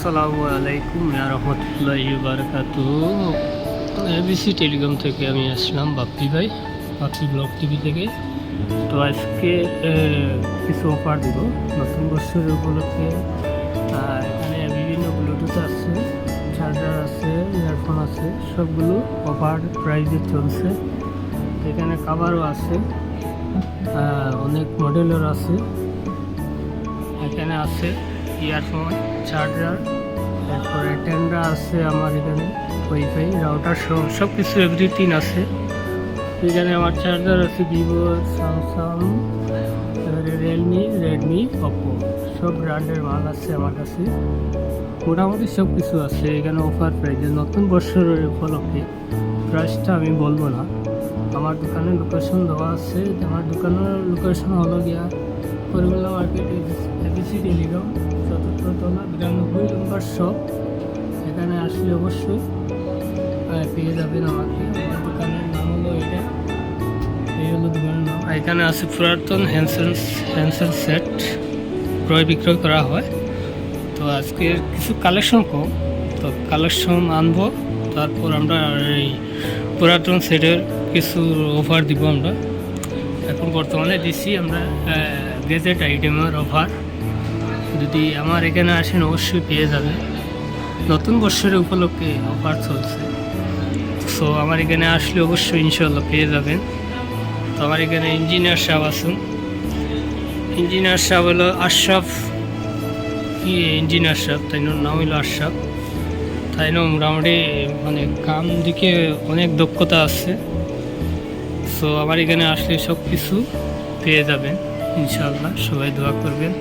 আসসালামু আলাইকুম ওয়া রাহমাতুল্লাহি ওয়া বারাকাতুহু। এবিসি টেলিকম থেকে আমি আসলাম বাপ্পি ভাই, বাপ্পি ব্লগ টিভি থেকে। তো আজকে কিছু অফার দিব নতুন বছরের উপলক্ষে। এখানে বিভিন্ন ব্লুটুথ আছে, চার্জার আছে, ইয়ারফোন আছে, সবগুলো অফার প্রাইজে চলছে। এখানে কাভারও আছে, অনেক মডেলের আছে। এখানে আছে ইয়ারফোন, চার্জার, তারপরে টেন্ডা আছে, আমার এখানে ওয়াইফাই, রাউটার সহ সব কিছু এভরিথিং আছে। এখানে আমার চার্জার আছে Vivo, Samsung, Realme, Redmi, Oppo, সব ব্র্যান্ডের মাল আছে আমার কাছে। মোটামুটি সব কিছু আছে এখানে অফার প্রাইজে নতুন বছরের উপলক্ষে। প্রাইসটা আমি বলবো না, আমার দোকানের লোকেশন দেওয়া আছে। আমার দোকানের লোকেশন হলো গিয়া পরিমলা মার্কেট, এবিসি টেলিকম, ৪র্থ তলা, ৯২ নম্বর শপ। এখানে আসলে অবশ্যই পেয়ে যাবেন আমাকে। আমার দোকানের নাম হলো এটা, এই হলো দোকানের নাম। এখানে আছে পুরাতন হ্যান্ডসেল সেট ক্রয় বিক্রয় করা হয়। তো আজকে কিছু কালেকশন কম, তো কালেকশন আনবো, তারপর আমরা এই পুরাতন সেটের কিছু অফার দিব। আমরা এখন বর্তমানে দিচ্ছি আমরা গেজেট আইটেমের অফার। যদি আমার এখানে আসেন অবশ্যই পেয়ে যাবেন, নতুন বছরের উপলক্ষে অফার চলছে। সো আমার এখানে আসলে অবশ্যই ইনশাল্লাহ পেয়ে যাবেন। তো আমার এখানে ইঞ্জিনিয়ার সাহেব আছেন, ইঞ্জিনিয়ার সাহেব হলো আশরাফ, ইঞ্জিনিয়ার সাহেব, তাই নাম হলো আশরাফ। তাই না মোটামুটি মানে কাম দিকে অনেক দক্ষতা আছে। সো আমার এখানে আসলে সব কিছু পেয়ে যাবেন ইনশাআল্লাহ। সবাই দোয়া করবেন।